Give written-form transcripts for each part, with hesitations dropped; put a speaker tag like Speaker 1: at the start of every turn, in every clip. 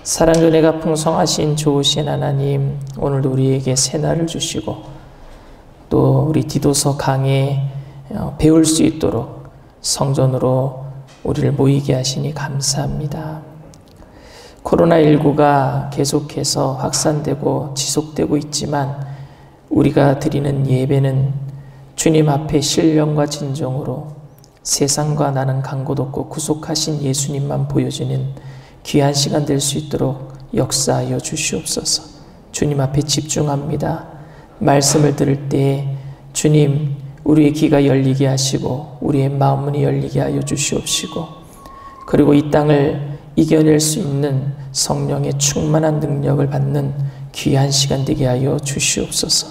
Speaker 1: 사랑과 은혜가 풍성하신 좋으신 하나님, 오늘도 우리에게 새날을 주시고 또 우리 디도서 강에 배울 수 있도록 성전으로 우리를 모이게 하시니 감사합니다. 코로나19가 계속해서 확산되고 지속되고 있지만 우리가 드리는 예배는 주님 앞에 신령과 진정으로 세상과 나는 강고도 없고 구속하신 예수님만 보여주는 귀한 시간 될 수 있도록 역사하여 주시옵소서. 주님 앞에 집중합니다. 말씀을 들을 때 주님 우리의 귀가 열리게 하시고 우리의 마음문이 열리게 하여 주시옵시고, 그리고 이 땅을 이겨낼 수 있는 성령의 충만한 능력을 받는 귀한 시간 되게 하여 주시옵소서.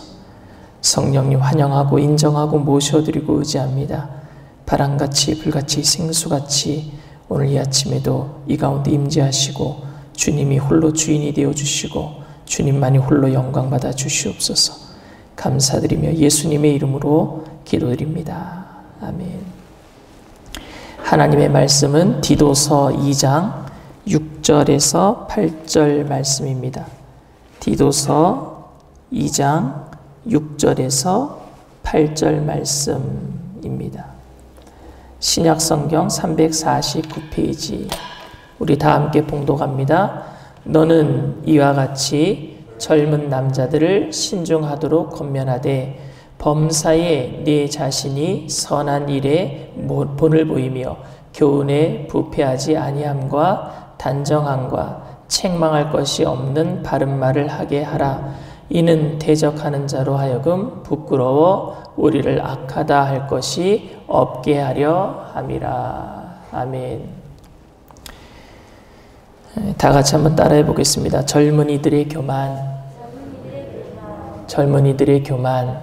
Speaker 1: 성령님 환영하고 인정하고 모셔드리고 의지합니다. 바람같이 불같이 생수같이 오늘 이 아침에도 이 가운데 임재하시고 주님이 홀로 주인이 되어주시고 주님만이 홀로 영광 받아 주시옵소서. 감사드리며 예수님의 이름으로 기도드립니다. 아멘. 하나님의 말씀은 디도서 2장 6절에서 8절 말씀입니다. 디도서 2장 6절에서 8절 말씀입니다. 신약성경 349페이지 우리 다 함께 봉독합니다. 너는 이와 같이 젊은 남자들을 신중하도록 권면하되 범사에 네 자신이 선한 일에 본을 보이며 교훈에 부패하지 아니함과 단정함과 책망할 것이 없는 바른 말을 하게 하라. 이는 대적하는 자로 하여금 부끄러워 우리를 악하다 할 것이 없게 하려 함이라. 아멘. 다 같이 한번 따라해 보겠습니다. 젊은이들의 교만. 젊은이들의 교만.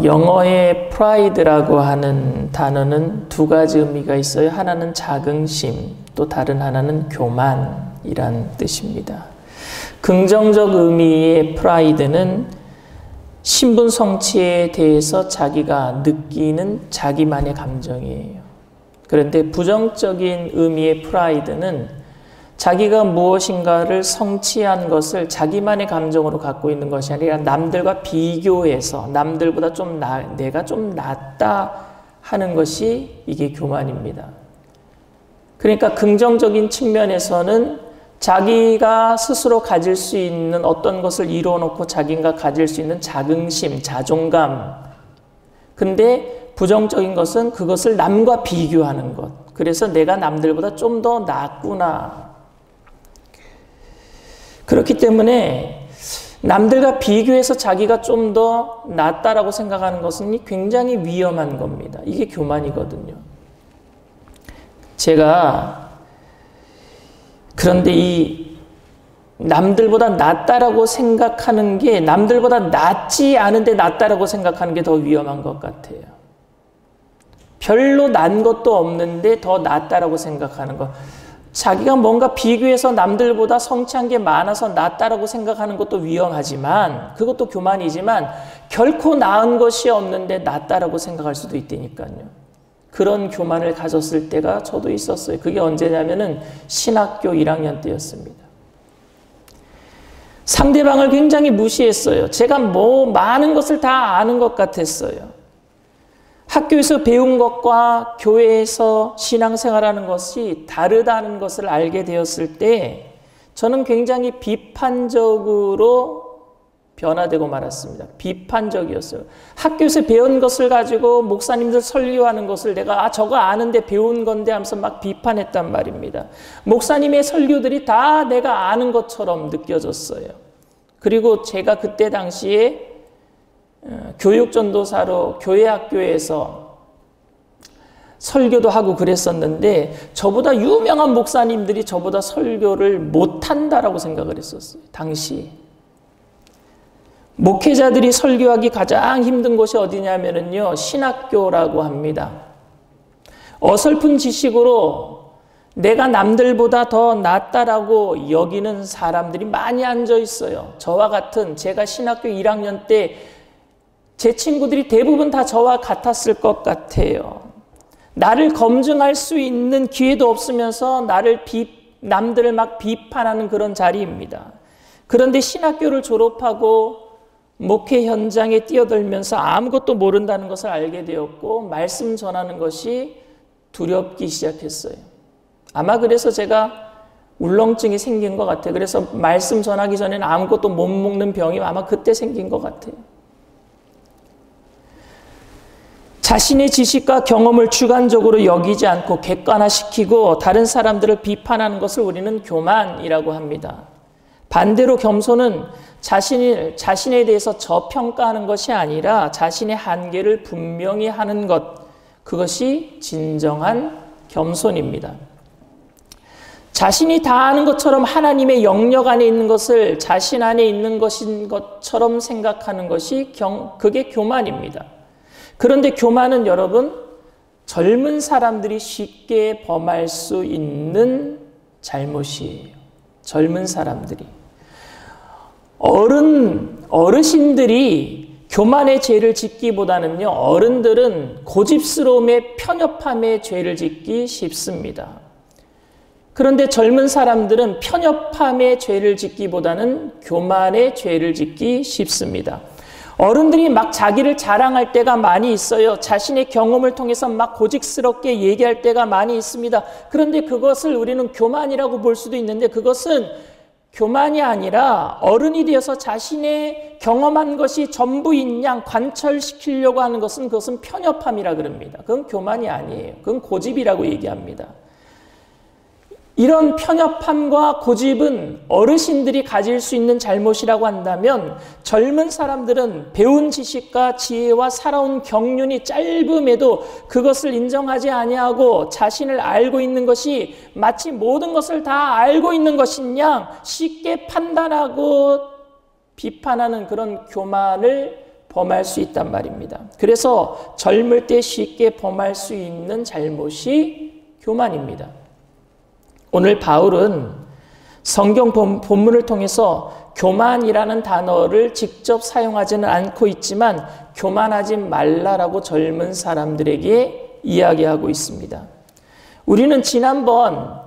Speaker 1: 영어의 pride라고 하는 단어는 두 가지 의미가 있어요. 하나는 자긍심, 또 다른 하나는 교만이란 뜻입니다. 긍정적 의미의 pride는 신분 성취에 대해서 자기가 느끼는 자기만의 감정이에요. 그런데 부정적인 의미의 pride는 자기가 무엇인가를 성취한 것을 자기만의 감정으로 갖고 있는 것이 아니라 남들과 비교해서 남들보다 내가 좀 낫다 하는 것이 이게 교만입니다. 그러니까 긍정적인 측면에서는 자기가 스스로 가질 수 있는 어떤 것을 이루어놓고 자기가 가질 수 있는 자긍심, 자존감. 근데 부정적인 것은 그것을 남과 비교하는 것. 그래서 내가 남들보다 좀 더 낫구나. 그렇기 때문에 남들과 비교해서 자기가 좀 더 낫다라고 생각하는 것은 굉장히 위험한 겁니다. 이게 교만이거든요. 그런데 이 남들보다 낫다라고 생각하는 게 남들보다 낫지 않은데 낫다라고 생각하는 게 더 위험한 것 같아요. 별로 난 것도 없는데 더 낫다라고 생각하는 것. 자기가 뭔가 비교해서 남들보다 성취한 게 많아서 낫다라고 생각하는 것도 위험하지만 그것도 교만이지만 결코 나은 것이 없는데 낫다라고 생각할 수도 있다니까요. 그런 교만을 가졌을 때가 저도 있었어요. 그게 언제냐면은 신학교 1학년 때였습니다. 상대방을 굉장히 무시했어요. 제가 많은 것을 다 아는 것 같았어요. 학교에서 배운 것과 교회에서 신앙생활하는 것이 다르다는 것을 알게 되었을 때 저는 굉장히 비판적으로 변화되고 말았습니다. 비판적이었어요. 학교에서 배운 것을 가지고 목사님들 설교하는 것을 내가 저거 아는데 배운 건데 하면서 막 비판했단 말입니다. 목사님의 설교들이 다 내가 아는 것처럼 느껴졌어요. 그리고 제가 그때 당시에 교육전도사로 교회 학교에서 설교도 하고 그랬었는데 저보다 유명한 목사님들이 저보다 설교를 못한다라고 생각을 했었어요. 당시 목회자들이 설교하기 가장 힘든 곳이 어디냐면요, 신학교라고 합니다. 어설픈 지식으로 내가 남들보다 더 낫다라고 여기는 사람들이 많이 앉아 있어요. 저와 같은, 제가 신학교 1학년 때 제 친구들이 대부분 다 저와 같았을 것 같아요. 나를 검증할 수 있는 기회도 없으면서 나를 남들을 막 비판하는 그런 자리입니다. 그런데 신학교를 졸업하고 목회 현장에 뛰어들면서 아무것도 모른다는 것을 알게 되었고 말씀 전하는 것이 두렵기 시작했어요. 아마 그래서 제가 울렁증이 생긴 것 같아요. 그래서 말씀 전하기 전에는 아무것도 못 먹는 병이 아마 그때 생긴 것 같아요. 자신의 지식과 경험을 주관적으로 여기지 않고 객관화시키고 다른 사람들을 비판하는 것을 우리는 교만이라고 합니다. 반대로 겸손은 자신에 대해서 저평가하는 것이 아니라 자신의 한계를 분명히 하는 것, 그것이 진정한 겸손입니다. 자신이 다 아는 것처럼 하나님의 영역 안에 있는 것을 자신 안에 있는 것인 것처럼 생각하는 것이 그게 교만입니다. 그런데 교만은 여러분, 젊은 사람들이 쉽게 범할 수 있는 잘못이에요. 젊은 사람들이. 어르신들이 교만의 죄를 짓기보다는요, 어른들은 고집스러움의 편협함의 죄를 짓기 쉽습니다. 그런데 젊은 사람들은 편협함의 죄를 짓기보다는 교만의 죄를 짓기 쉽습니다. 어른들이 막 자기를 자랑할 때가 많이 있어요. 자신의 경험을 통해서 막 고집스럽게 얘기할 때가 많이 있습니다. 그런데 그것을 우리는 교만이라고 볼 수도 있는데 그것은 교만이 아니라 어른이 되어서 자신의 경험한 것이 전부인 양 관철시키려고 하는 것은 그것은 편협함이라 그럽니다. 그건 교만이 아니에요. 그건 고집이라고 얘기합니다. 이런 편협함과 고집은 어르신들이 가질 수 있는 잘못이라고 한다면 젊은 사람들은 배운 지식과 지혜와 살아온 경륜이 짧음에도 그것을 인정하지 아니하고 자신을 알고 있는 것이 마치 모든 것을 다 알고 있는 것인 양 쉽게 판단하고 비판하는 그런 교만을 범할 수 있단 말입니다. 그래서 젊을 때 쉽게 범할 수 있는 잘못이 교만입니다. 오늘 바울은 성경 본문을 통해서 교만이라는 단어를 직접 사용하지는 않고 있지만 교만하지 말라라고 젊은 사람들에게 이야기하고 있습니다. 우리는 지난번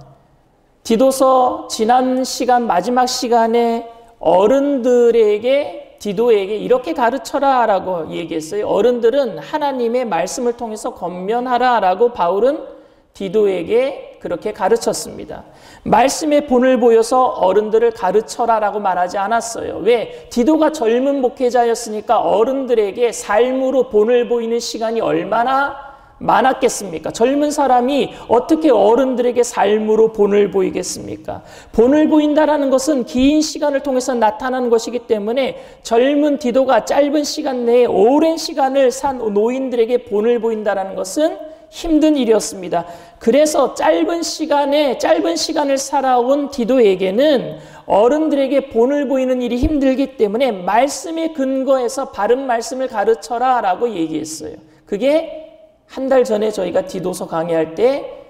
Speaker 1: 디도서 지난 시간 마지막 시간에 어른들에게 디도에게 이렇게 가르쳐라 라고 얘기했어요. 어른들은 하나님의 말씀을 통해서 권면하라 라고 바울은 디도에게 그렇게 가르쳤습니다. 말씀의 본을 보여서 어른들을 가르쳐라라고 말하지 않았어요. 왜? 디도가 젊은 목회자였으니까 어른들에게 삶으로 본을 보이는 시간이 얼마나 많았겠습니까? 젊은 사람이 어떻게 어른들에게 삶으로 본을 보이겠습니까? 본을 보인다라는 것은 긴 시간을 통해서 나타나는 것이기 때문에 젊은 디도가 짧은 시간 내에 오랜 시간을 산 노인들에게 본을 보인다라는 것은 힘든 일이었습니다. 그래서 짧은 시간을 살아온 디도에게는 어른들에게 본을 보이는 일이 힘들기 때문에 말씀에 근거해서 바른 말씀을 가르쳐라 라고 얘기했어요. 그게 한 달 전에 저희가 디도서 강의할 때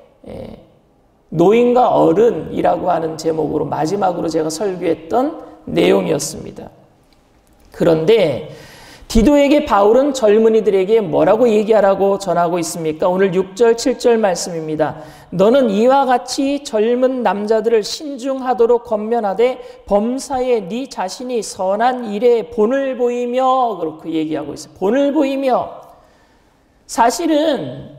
Speaker 1: 노인과 어른이라고 하는 제목으로 마지막으로 제가 설교했던 내용이었습니다. 그런데 디도에게 바울은 젊은이들에게 뭐라고 얘기하라고 전하고 있습니까? 오늘 6절, 7절 말씀입니다. 너는 이와 같이 젊은 남자들을 신중하도록 권면하되 범사에 네 자신이 선한 일에 본을 보이며 그렇게 얘기하고 있어요. 본을 보이며. 사실은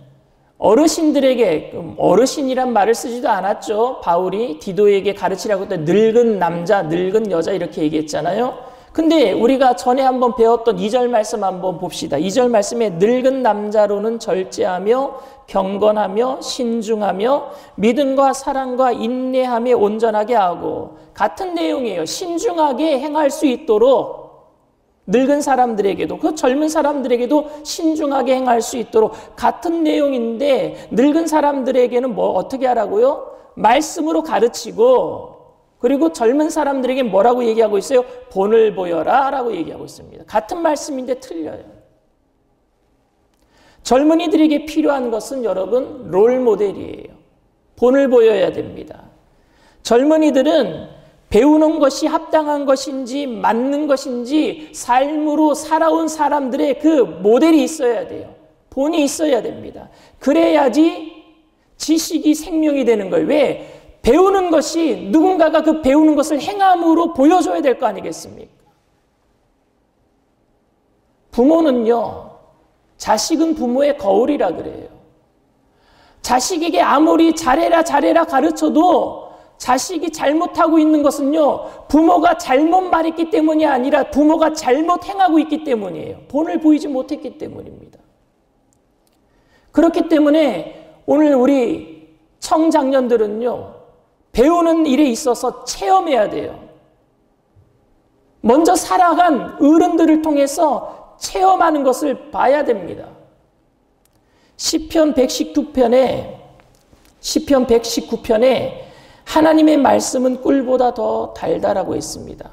Speaker 1: 어르신들에게 어르신이란 말을 쓰지도 않았죠. 바울이 디도에게 가르치라고 때 늙은 남자, 늙은 여자 이렇게 얘기했잖아요. 근데 우리가 전에 한번 배웠던 2절 말씀 한번 봅시다. 2절 말씀에 늙은 남자로는 절제하며 경건하며 신중하며 믿음과 사랑과 인내함에 온전하게 하고 같은 내용이에요. 신중하게 행할 수 있도록 늙은 사람들에게도 그 젊은 사람들에게도 신중하게 행할 수 있도록 같은 내용인데 늙은 사람들에게는 뭐 어떻게 하라고요? 말씀으로 가르치고 그리고 젊은 사람들에게 뭐라고 얘기하고 있어요? 본을 보여라 라고 얘기하고 있습니다. 같은 말씀인데 틀려요. 젊은이들에게 필요한 것은 여러분 롤모델이에요. 본을 보여야 됩니다. 젊은이들은 배우는 것이 합당한 것인지 맞는 것인지 삶으로 살아온 사람들의 그 모델이 있어야 돼요. 본이 있어야 됩니다. 그래야지 지식이 생명이 되는 거예요. 왜? 배우는 것이 누군가가 그 배우는 것을 행함으로 보여줘야 될 거 아니겠습니까? 부모는요, 자식은 부모의 거울이라 그래요. 자식에게 아무리 잘해라 잘해라 가르쳐도 자식이 잘못하고 있는 것은요, 부모가 잘못 말했기 때문이 아니라 부모가 잘못 행하고 있기 때문이에요. 본을 보이지 못했기 때문입니다. 그렇기 때문에 오늘 우리 청장년들은요, 배우는 일에 있어서 체험해야 돼요. 먼저 살아간 어른들을 통해서 체험하는 것을 봐야 됩니다. 시편 119편에 하나님의 말씀은 꿀보다 더 달다라고 했습니다.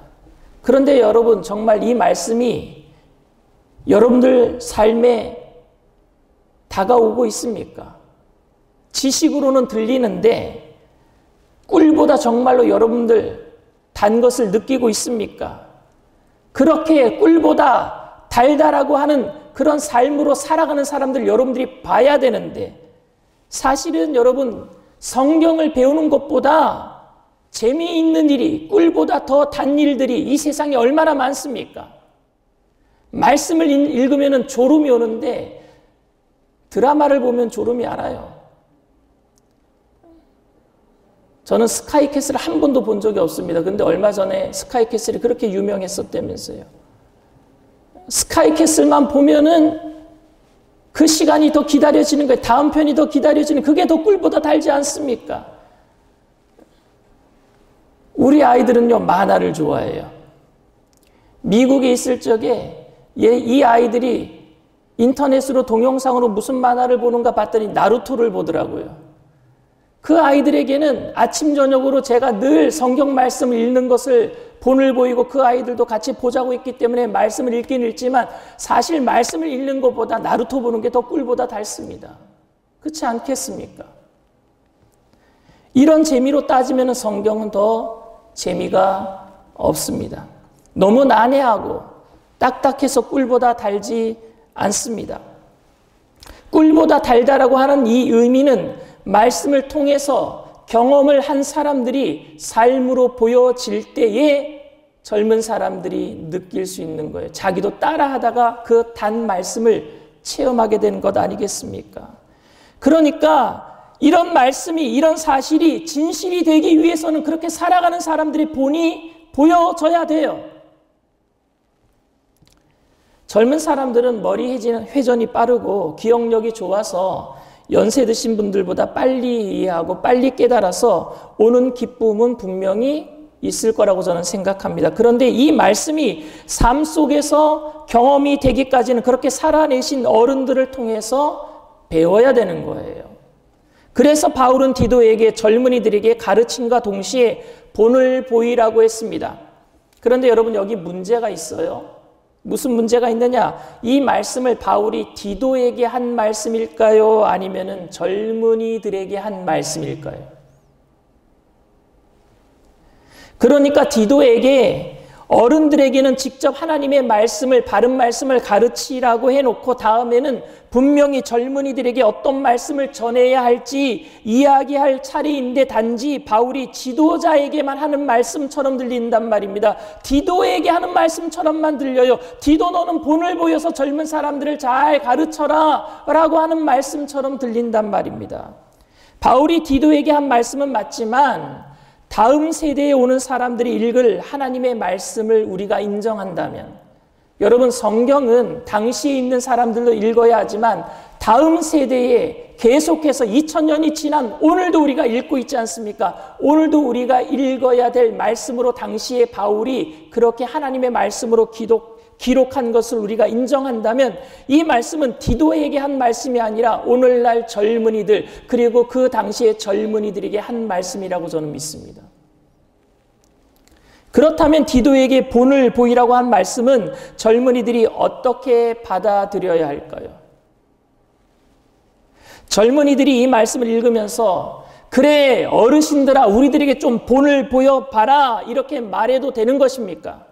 Speaker 1: 그런데 여러분, 정말 이 말씀이 여러분들 삶에 다가오고 있습니까? 지식으로는 들리는데 꿀보다 정말로 여러분들 단 것을 느끼고 있습니까? 그렇게 꿀보다 달다라고 하는 그런 삶으로 살아가는 사람들 여러분들이 봐야 되는데, 사실은 여러분, 성경을 배우는 것보다 재미있는 일이, 꿀보다 더 단 일들이 이 세상에 얼마나 많습니까? 말씀을 읽으면 졸음이 오는데 드라마를 보면 졸음이 안 와요. 저는 스카이캐슬을 한 번도 본 적이 없습니다. 근데 얼마 전에 스카이캐슬이 그렇게 유명했었다면서요. 스카이캐슬만 보면은 그 시간이 더 기다려지는 거예요. 다음 편이 더 기다려지는, 그게 더 꿀보다 달지 않습니까? 우리 아이들은요, 만화를 좋아해요. 미국에 있을 적에 이 아이들이 인터넷으로 동영상으로 무슨 만화를 보는가 봤더니 나루토를 보더라고요. 그 아이들에게는 아침 저녁으로 제가 늘 성경 말씀을 읽는 것을 본을 보이고 그 아이들도 같이 보자고 했기 때문에 말씀을 읽긴 읽지만, 사실 말씀을 읽는 것보다 나루토 보는 게 더 꿀보다 달습니다. 그렇지 않겠습니까? 이런 재미로 따지면 성경은 더 재미가 없습니다. 너무 난해하고 딱딱해서 꿀보다 달지 않습니다. 꿀보다 달다라고 하는 이 의미는 말씀을 통해서 경험을 한 사람들이 삶으로 보여질 때에 젊은 사람들이 느낄 수 있는 거예요. 자기도 따라하다가 그 단 말씀을 체험하게 되는 것 아니겠습니까? 그러니까 이런 말씀이, 이런 사실이 진실이 되기 위해서는 그렇게 살아가는 사람들의 본이 보여져야 돼요. 젊은 사람들은 머리 회전이 빠르고 기억력이 좋아서 연세 드신 분들보다 빨리 이해하고 빨리 깨달아서 오는 기쁨은 분명히 있을 거라고 저는 생각합니다. 그런데 이 말씀이 삶 속에서 경험이 되기까지는 그렇게 살아내신 어른들을 통해서 배워야 되는 거예요. 그래서 바울은 디도에게, 젊은이들에게 가르침과 동시에 본을 보이라고 했습니다. 그런데 여러분, 여기 문제가 있어요. 무슨 문제가 있느냐? 이 말씀을 바울이 디도에게 한 말씀일까요? 아니면은 젊은이들에게 한 말씀일까요? 그러니까 디도에게, 어른들에게는 직접 하나님의 말씀을, 바른 말씀을 가르치라고 해놓고 다음에는 분명히 젊은이들에게 어떤 말씀을 전해야 할지 이야기할 차례인데, 단지 바울이 지도자에게만 하는 말씀처럼 들린단 말입니다. 디도에게 하는 말씀처럼만 들려요. 디도, 너는 본을 보여서 젊은 사람들을 잘 가르쳐라 라고 하는 말씀처럼 들린단 말입니다. 바울이 디도에게 한 말씀은 맞지만 다음 세대에 오는 사람들이 읽을 하나님의 말씀을 우리가 인정한다면, 여러분, 성경은 당시에 있는 사람들도 읽어야 하지만 다음 세대에 계속해서 2000년이 지난 오늘도 우리가 읽고 있지 않습니까? 오늘도 우리가 읽어야 될 말씀으로 당시에 바울이 그렇게 하나님의 말씀으로 기록한 것을 우리가 인정한다면, 이 말씀은 디도에게 한 말씀이 아니라 오늘날 젊은이들, 그리고 그 당시의 젊은이들에게 한 말씀이라고 저는 믿습니다. 그렇다면 디도에게 본을 보이라고 한 말씀은 젊은이들이 어떻게 받아들여야 할까요? 젊은이들이 이 말씀을 읽으면서 그래, 어르신들아, 우리들에게 좀 본을 보여봐라, 이렇게 말해도 되는 것입니까?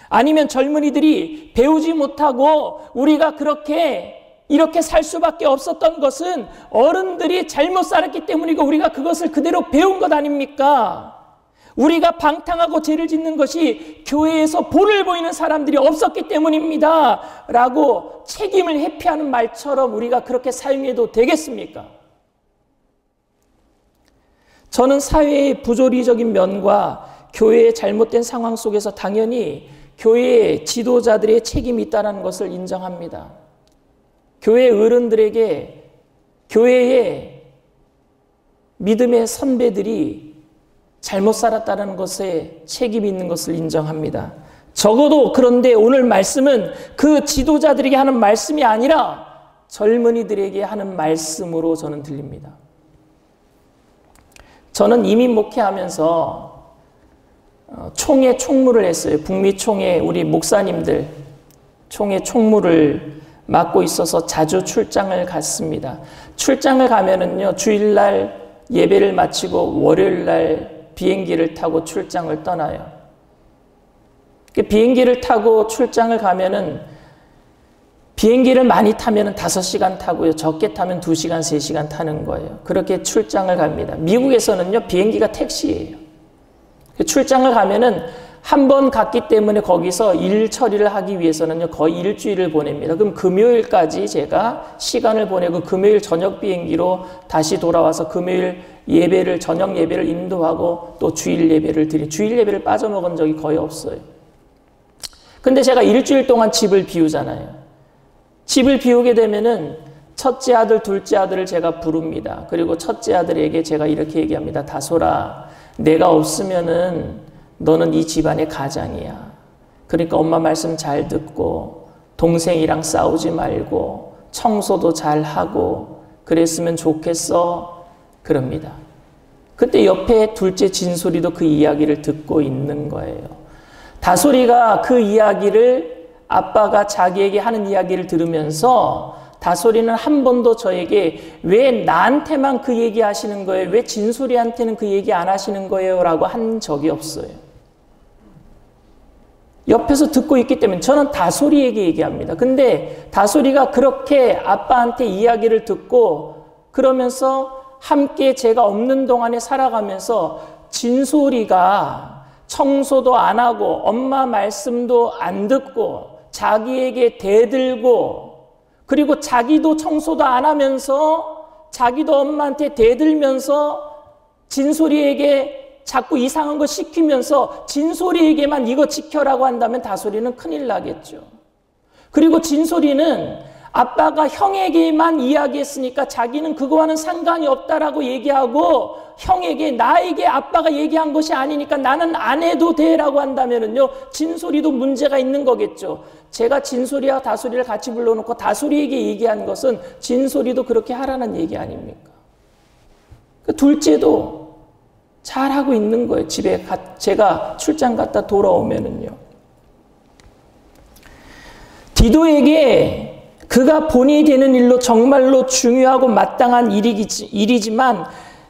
Speaker 1: 아니면 젊은이들이 배우지 못하고 우리가 그렇게 이렇게 살 수밖에 없었던 것은 어른들이 잘못 살았기 때문이고 우리가 그것을 그대로 배운 것 아닙니까? 우리가 방탕하고 죄를 짓는 것이 교회에서 본을 보이는 사람들이 없었기 때문입니다. 라고 책임을 회피하는 말처럼 우리가 그렇게 사용해도 되겠습니까? 저는 사회의 부조리적인 면과 교회의 잘못된 상황 속에서 당연히 교회의 지도자들의 책임이 있다는 것을 인정합니다. 교회 어른들에게 교회의 믿음의 선배들이 잘못 살았다는 것에 책임이 있는 것을 인정합니다. 적어도 그런데 오늘 말씀은 그 지도자들에게 하는 말씀이 아니라 젊은이들에게 하는 말씀으로 저는 들립니다. 저는 이민 목회하면서 총회 총무를 했어요. 북미 총회 우리 목사님들 총회 총무를 맡고 있어서 자주 출장을 갔습니다. 출장을 가면은요, 주일날 예배를 마치고 월요일날 비행기를 타고 출장을 떠나요. 비행기를 타고 출장을 가면은 비행기를 많이 타면은 5시간 타고요. 적게 타면 2시간, 3시간 타는 거예요. 그렇게 출장을 갑니다. 미국에서는요, 비행기가 택시예요. 출장을 가면은 한 번 갔기 때문에 거기서 일 처리를 하기 위해서는요, 거의 일주일을 보냅니다. 그럼 금요일까지 제가 시간을 보내고 금요일 저녁 비행기로 다시 돌아와서 금요일 예배를, 저녁 예배를 인도하고 또 주일 예배를 주일 예배를 빠져먹은 적이 거의 없어요. 근데 제가 일주일 동안 집을 비우잖아요. 집을 비우게 되면은 첫째 아들, 둘째 아들을 제가 부릅니다. 그리고 첫째 아들에게 제가 이렇게 얘기합니다. 다솔아, 내가 없으면은 너는 이 집안의 가장이야. 그러니까 엄마 말씀 잘 듣고 동생이랑 싸우지 말고 청소도 잘 하고 그랬으면 좋겠어. 그럽니다. 그때 옆에 둘째 진솔이도 그 이야기를 듣고 있는 거예요. 다솔이가 그 이야기를 아빠가 자기에게 하는 이야기를 들으면서 다솔이는 한 번도 저에게 왜 나한테만 그 얘기 하시는 거예요? 왜 진솔이한테는 그 얘기 안 하시는 거예요? 라고 한 적이 없어요. 옆에서 듣고 있기 때문에 저는 다솔이에게 얘기합니다. 근데 다솔이가 그렇게 아빠한테 이야기를 듣고 그러면서 함께 제가 없는 동안에 살아가면서 진솔이가 청소도 안 하고 엄마 말씀도 안 듣고 자기에게 대들고 그리고 자기도 청소도 안 하면서 자기도 엄마한테 대들면서 진솔이에게 자꾸 이상한 거 시키면서 진솔이에게만 이거 지켜라고 한다면 다솔이는 큰일 나겠죠. 그리고 진솔이는 아빠가 형에게만 이야기했으니까 자기는 그거와는 상관이 없다라고 얘기하고 형에게 나에게 아빠가 얘기한 것이 아니니까 나는 안 해도 돼라고 한다면은요, 진솔이도 문제가 있는 거겠죠. 제가 진솔이와 다솔이를 같이 불러놓고 다솔이에게 얘기한 것은 진솔이도 그렇게 하라는 얘기 아닙니까? 둘째도 잘하고 있는 거예요. 집에 제가 출장 갔다 돌아오면은요. 디도에게 그가 본이 되는 일로 정말로 중요하고 마땅한 일이지만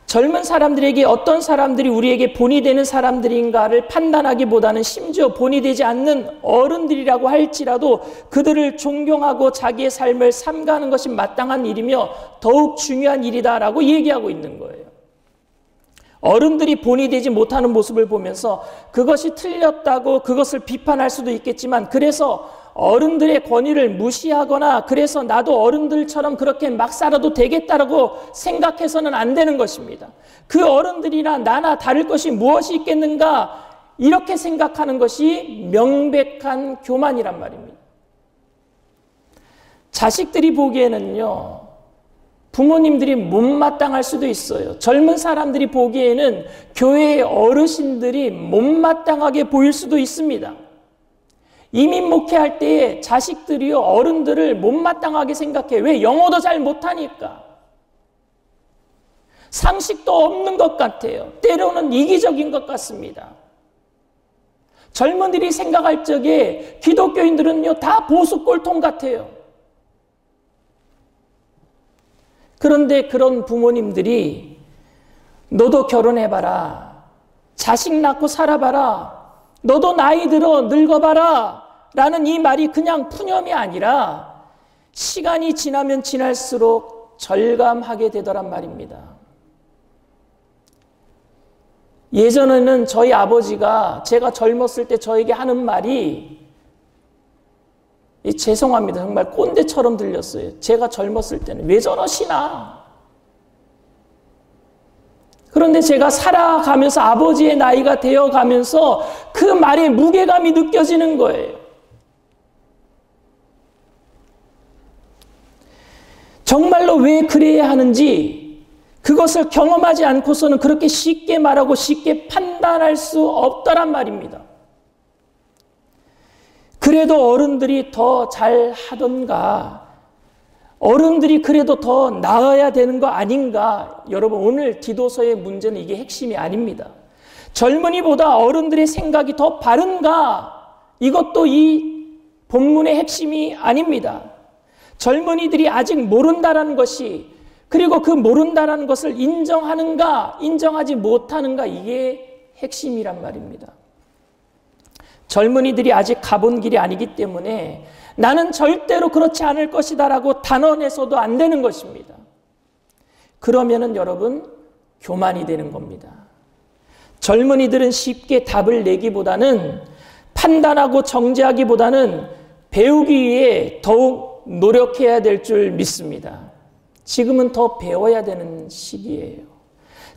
Speaker 1: 젊은 사람들에게 어떤 사람들이 우리에게 본이 되는 사람들인가를 판단하기보다는 심지어 본이 되지 않는 어른들이라고 할지라도 그들을 존경하고 자기의 삶을 삼가는 것이 마땅한 일이며 더욱 중요한 일이다라고 얘기하고 있는 거예요. 어른들이 본이 되지 못하는 모습을 보면서 그것이 틀렸다고 그것을 비판할 수도 있겠지만 그래서 어른들의 권위를 무시하거나 그래서 나도 어른들처럼 그렇게 막 살아도 되겠다라고 생각해서는 안 되는 것입니다. 그 어른들이나 나나 다를 것이 무엇이 있겠는가 이렇게 생각하는 것이 명백한 교만이란 말입니다. 자식들이 보기에는요, 부모님들이 못마땅할 수도 있어요. 젊은 사람들이 보기에는 교회의 어르신들이 못마땅하게 보일 수도 있습니다. 이민 목회할 때에 자식들이요, 어른들을 못마땅하게 생각해. 왜? 영어도 잘 못하니까. 상식도 없는 것 같아요. 때로는 이기적인 것 같습니다. 젊은이들이 생각할 적에 기독교인들은요, 다 보수 꼴통 같아요. 그런데 그런 부모님들이 너도 결혼해봐라. 자식 낳고 살아봐라. 너도 나이 들어 늙어봐라. 라는 이 말이 그냥 푸념이 아니라 시간이 지나면 지날수록 절감하게 되더란 말입니다. 예전에는 저희 아버지가 제가 젊었을 때 저에게 하는 말이 죄송합니다. 정말 꼰대처럼 들렸어요. 제가 젊었을 때는 왜 저러시나? 그런데 제가 살아가면서 아버지의 나이가 되어가면서 그 말에 무게감이 느껴지는 거예요. 정말로 왜 그래야 하는지 그것을 경험하지 않고서는 그렇게 쉽게 말하고 쉽게 판단할 수 없다란 말입니다. 그래도 어른들이 더 잘하던가, 어른들이 그래도 더 나아야 되는 거 아닌가? 여러분, 오늘 디도서의 문제는 이게 핵심이 아닙니다. 젊은이보다 어른들의 생각이 더 바른가? 이것도 이 본문의 핵심이 아닙니다. 젊은이들이 아직 모른다라는 것이, 그리고 그 모른다라는 것을 인정하는가, 인정하지 못하는가, 이게 핵심이란 말입니다. 젊은이들이 아직 가본 길이 아니기 때문에 나는 절대로 그렇지 않을 것이다라고 단언해서도 안 되는 것입니다. 그러면은 여러분, 교만이 되는 겁니다. 젊은이들은 쉽게 답을 내기보다는, 판단하고 정죄하기보다는 배우기 위해 더욱 노력해야 될 줄 믿습니다. 지금은 더 배워야 되는 시기예요.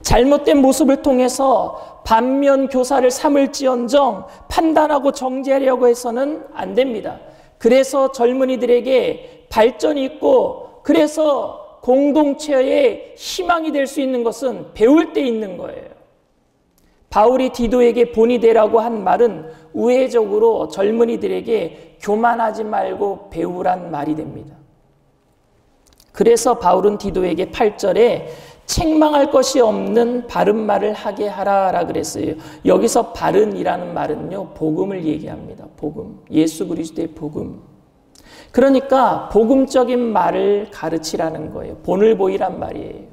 Speaker 1: 잘못된 모습을 통해서 반면 교사를 삼을지언정 판단하고 정죄하려고 해서는 안 됩니다. 그래서 젊은이들에게 발전이 있고, 그래서 공동체의 희망이 될 수 있는 것은 배울 때 있는 거예요. 바울이 디도에게 본이 되라고 한 말은 우회적으로 젊은이들에게 교만하지 말고 배우란 말이 됩니다. 그래서 바울은 디도에게 8절에 책망할 것이 없는 바른 말을 하게 하라라 그랬어요. 여기서 바른이라는 말은요, 복음을 얘기합니다. 복음, 예수 그리스도의 복음. 그러니까 복음적인 말을 가르치라는 거예요. 본을 보이란 말이에요.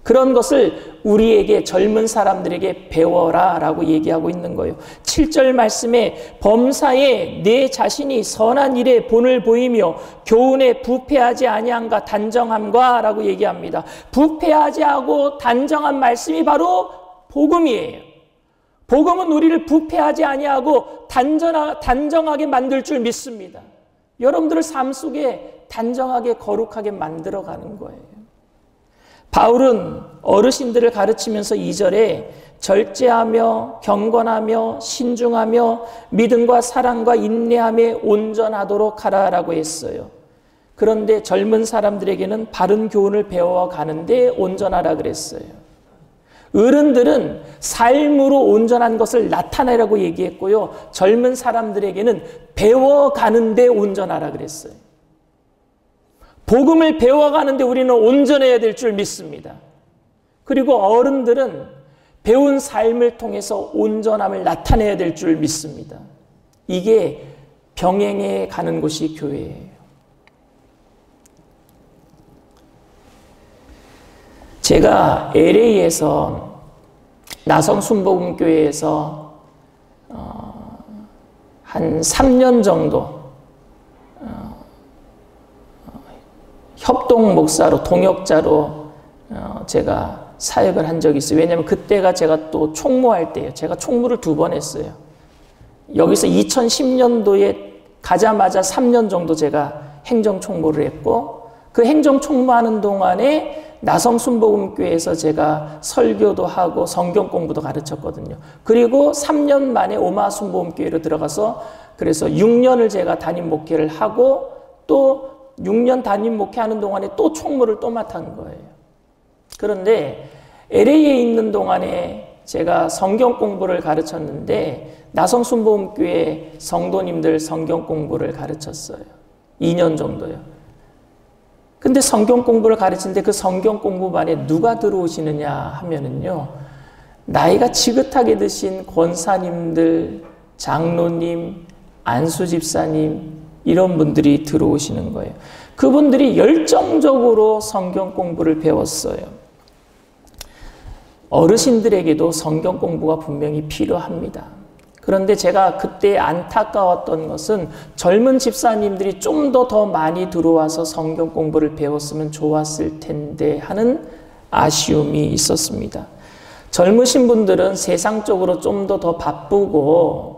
Speaker 1: 그런 것을 우리에게, 젊은 사람들에게 배워라 라고 얘기하고 있는 거예요. 7절 말씀에 범사에 내 자신이 선한 일에 본을 보이며 교훈에 부패하지 아니함과 단정함과 라고 얘기합니다. 부패하지 않고 단정한 말씀이 바로 복음이에요. 복음은 우리를 부패하지 아니하고 단정하게 만들 줄 믿습니다. 여러분들의 삶 속에 단정하게 거룩하게 만들어가는 거예요. 바울은 어르신들을 가르치면서 2절에 절제하며 경건하며 신중하며 믿음과 사랑과 인내함에 온전하도록 하라라고 했어요. 그런데 젊은 사람들에게는 바른 교훈을 배워가는데 온전하라 그랬어요. 어른들은 삶으로 온전한 것을 나타내라고 얘기했고요. 젊은 사람들에게는 배워가는데 온전하라 그랬어요. 복음을 배워가는데 우리는 온전해야 될 줄 믿습니다. 그리고 어른들은 배운 삶을 통해서 온전함을 나타내야 될 줄 믿습니다. 이게 병행해 가는 곳이 교회예요. 제가 LA에서 나성순복음교회에서 한 3년 정도 협동 목사로, 동역자로 제가 사역을 한 적이 있어요. 왜냐하면 그때가 제가 또 총무할 때예요. 제가 총무를 2번 했어요. 여기서 2010년도에 가자마자 3년 정도 제가 행정총무를 했고, 그 행정총무하는 동안에 나성순복음교회에서 제가 설교도 하고 성경 공부도 가르쳤거든요. 그리고 3년 만에 오마순복음교회로 들어가서 그래서 6년을 제가 담임 목회를 하고, 또 6년 담임 목회하는 동안에 또 총무를 또 맡은 거예요. 그런데 LA에 있는 동안에 제가 성경 공부를 가르쳤는데 나성순복음교회 성도님들 성경 공부를 가르쳤어요. 2년 정도요. 근데 성경 공부를 가르치는데 그 성경 공부반에 누가 들어오시느냐 하면은요, 나이가 지긋하게 드신 권사님들, 장로님, 안수집사님, 이런 분들이 들어오시는 거예요. 그분들이 열정적으로 성경 공부를 배웠어요. 어르신들에게도 성경 공부가 분명히 필요합니다. 그런데 제가 그때 안타까웠던 것은 젊은 집사님들이 좀 더 많이 들어와서 성경 공부를 배웠으면 좋았을 텐데 하는 아쉬움이 있었습니다. 젊으신 분들은 세상적으로 좀 더 바쁘고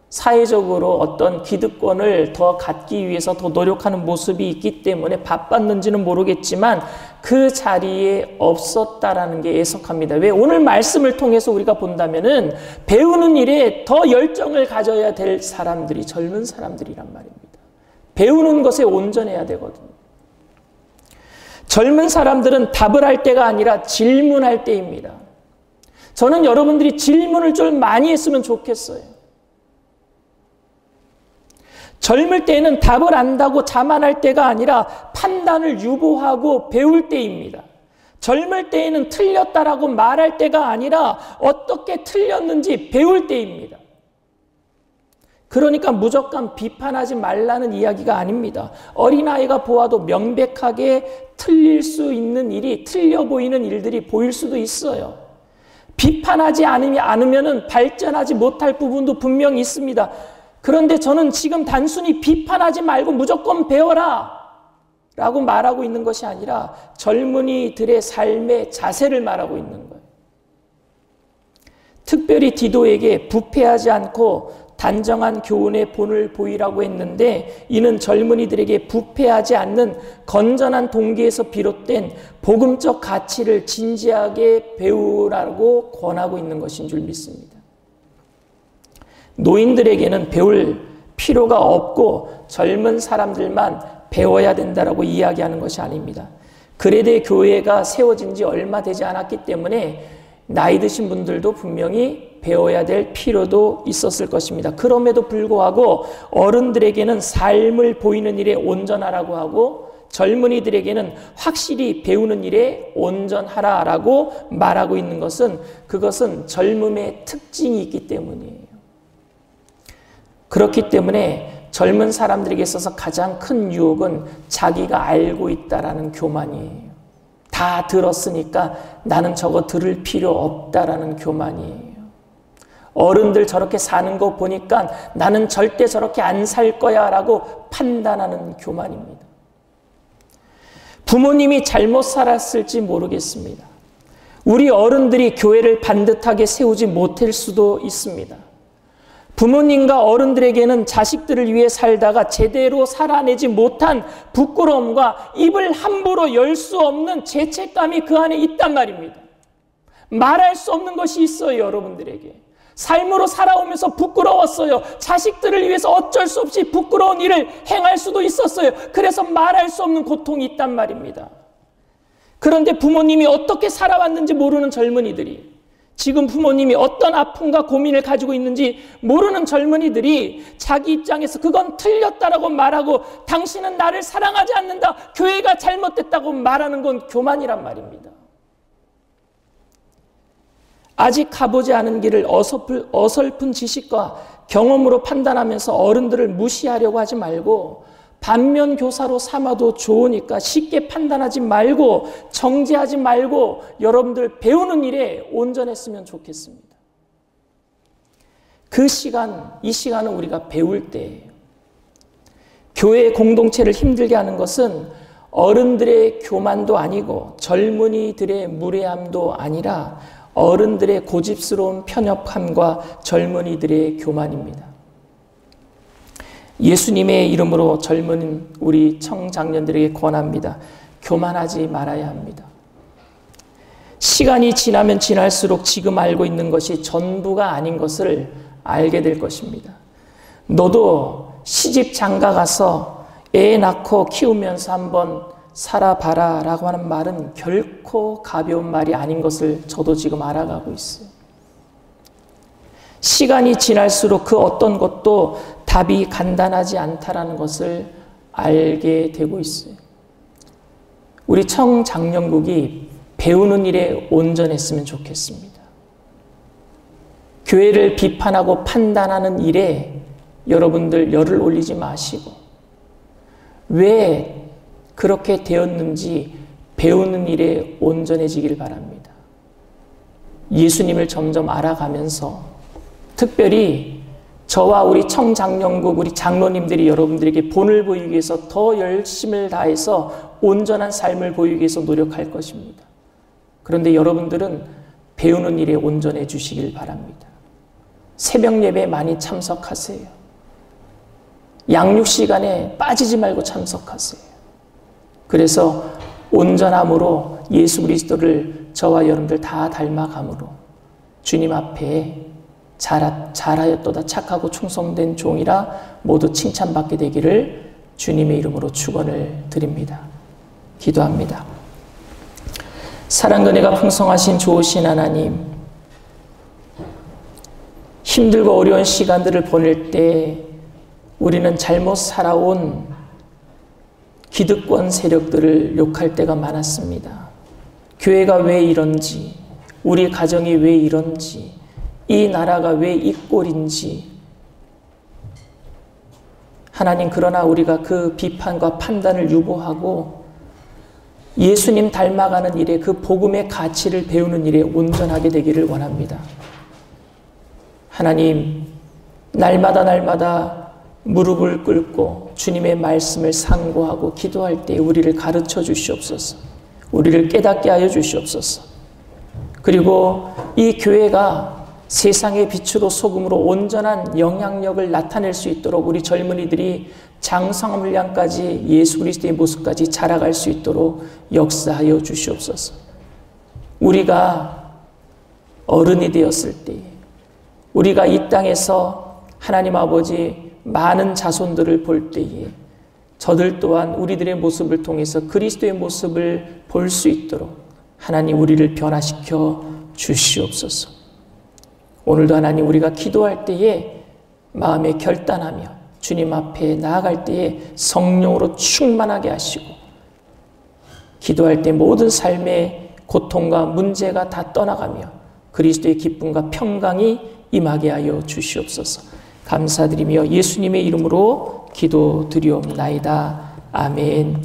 Speaker 1: 사회적으로 어떤 기득권을 더 갖기 위해서 더 노력하는 모습이 있기 때문에 바빴는지는 모르겠지만 그 자리에 없었다라는 게 애석합니다. 왜? 오늘 말씀을 통해서 우리가 본다면은 배우는 일에 더 열정을 가져야 될 사람들이 젊은 사람들이란 말입니다. 배우는 것에 온전해야 되거든요. 젊은 사람들은 답을 할 때가 아니라 질문할 때입니다. 저는 여러분들이 질문을 좀 많이 했으면 좋겠어요. 젊을 때에는 답을 안다고 자만할 때가 아니라 판단을 유보하고 배울 때입니다. 젊을 때에는 틀렸다라고 말할 때가 아니라 어떻게 틀렸는지 배울 때입니다. 그러니까 무조건 비판하지 말라는 이야기가 아닙니다. 어린아이가 보아도 명백하게 틀릴 수 있는 일이, 틀려 보이는 일들이 보일 수도 있어요. 비판하지 않으면 발전하지 못할 부분도 분명히 있습니다. 그런데 저는 지금 단순히 비판하지 말고 무조건 배워라 라고 말하고 있는 것이 아니라 젊은이들의 삶의 자세를 말하고 있는 거예요. 특별히 디도에게 부패하지 않고 단정한 교훈의 본을 보이라고 했는데 이는 젊은이들에게 부패하지 않는 건전한 동기에서 비롯된 복음적 가치를 진지하게 배우라고 권하고 있는 것인 줄 믿습니다. 노인들에게는 배울 필요가 없고 젊은 사람들만 배워야 된다라고 이야기하는 것이 아닙니다. 그레데 교회가 세워진 지 얼마 되지 않았기 때문에 나이 드신 분들도 분명히 배워야 될 필요도 있었을 것입니다. 그럼에도 불구하고 어른들에게는 삶을 보이는 일에 온전하라고 하고 젊은이들에게는 확실히 배우는 일에 온전하라라고 말하고 있는 것은 그것은 젊음의 특징이 있기 때문이에요. 그렇기 때문에 젊은 사람들에게 있어서 가장 큰 유혹은 자기가 알고 있다라는 교만이에요. 다 들었으니까 나는 저거 들을 필요 없다라는 교만이에요. 어른들 저렇게 사는 거 보니까 나는 절대 저렇게 안 살 거야 라고 판단하는 교만입니다. 부모님이 잘못 살았을지 모르겠습니다. 우리 어른들이 교회를 반듯하게 세우지 못할 수도 있습니다. 부모님과 어른들에게는 자식들을 위해 살다가 제대로 살아내지 못한 부끄러움과 입을 함부로 열 수 없는 죄책감이 그 안에 있단 말입니다. 말할 수 없는 것이 있어요, 여러분들에게. 삶으로 살아오면서 부끄러웠어요. 자식들을 위해서 어쩔 수 없이 부끄러운 일을 행할 수도 있었어요. 그래서 말할 수 없는 고통이 있단 말입니다. 그런데 부모님이 어떻게 살아왔는지 모르는 젊은이들이, 지금 부모님이 어떤 아픔과 고민을 가지고 있는지 모르는 젊은이들이 자기 입장에서 그건 틀렸다라고 말하고 당신은 나를 사랑하지 않는다, 교회가 잘못됐다고 말하는 건 교만이란 말입니다. 아직 가보지 않은 길을 어설픈 지식과 경험으로 판단하면서 어른들을 무시하려고 하지 말고 반면 교사로 삼아도 좋으니까 쉽게 판단하지 말고 정죄하지 말고 여러분들 배우는 일에 온전했으면 좋겠습니다. 그 시간, 이 시간은 우리가 배울 때예요. 교회의 공동체를 힘들게 하는 것은 어른들의 교만도 아니고 젊은이들의 무례함도 아니라 어른들의 고집스러운 편협함과 젊은이들의 교만입니다. 예수님의 이름으로 젊은 우리 청장년들에게 권합니다. 교만하지 말아야 합니다. 시간이 지나면 지날수록 지금 알고 있는 것이 전부가 아닌 것을 알게 될 것입니다. 너도 시집 장가 가서 애 낳고 키우면서 한번 살아봐라 라고 하는 말은 결코 가벼운 말이 아닌 것을 저도 지금 알아가고 있어요. 시간이 지날수록 그 어떤 것도 답이 간단하지 않다라는 것을 알게 되고 있어요. 우리 청장년국이 배우는 일에 온전했으면 좋겠습니다. 교회를 비판하고 판단하는 일에 여러분들 열을 올리지 마시고 왜 그렇게 되었는지 배우는 일에 온전해지길 바랍니다. 예수님을 점점 알아가면서 특별히 저와 우리 청장년국 우리 장로님들이 여러분들에게 본을 보이기 위해서 더 열심을 다해서 온전한 삶을 보이기 위해서 노력할 것입니다. 그런데 여러분들은 배우는 일에 온전해 주시길 바랍니다. 새벽 예배에 많이 참석하세요. 양육 시간에 빠지지 말고 참석하세요. 그래서 온전함으로 예수 그리스도를 저와 여러분들 다 닮아감으로 주님 앞에 잘하였도다 착하고 충성된 종이라 모두 칭찬받게 되기를 주님의 이름으로 축원을 드립니다. 기도합니다. 사랑과 은혜가 풍성하신 좋으신 하나님, 힘들고 어려운 시간들을 보낼 때 우리는 잘못 살아온 기득권 세력들을 욕할 때가 많았습니다. 교회가 왜 이런지, 우리 가정이 왜 이런지, 이 나라가 왜 이 꼴인지. 하나님, 그러나 우리가 그 비판과 판단을 유보하고 예수님 닮아가는 일에 그 복음의 가치를 배우는 일에 온전하게 되기를 원합니다. 하나님, 날마다 무릎을 꿇고 주님의 말씀을 상고하고 기도할 때 우리를 가르쳐 주시옵소서. 우리를 깨닫게 하여 주시옵소서. 그리고 이 교회가 세상의 빛으로 소금으로 온전한 영향력을 나타낼 수 있도록 우리 젊은이들이 장성한 분량까지 예수 그리스도의 모습까지 자라갈 수 있도록 역사하여 주시옵소서. 우리가 어른이 되었을 때, 우리가 이 땅에서 하나님 아버지 많은 자손들을 볼 때에 저들 또한 우리들의 모습을 통해서 그리스도의 모습을 볼 수 있도록 하나님 우리를 변화시켜 주시옵소서. 오늘도 하나님 우리가 기도할 때에 마음에 결단하며 주님 앞에 나아갈 때에 성령으로 충만하게 하시고 기도할 때 모든 삶의 고통과 문제가 다 떠나가며 그리스도의 기쁨과 평강이 임하게 하여 주시옵소서. 감사드리며 예수님의 이름으로 기도드리옵나이다. 아멘.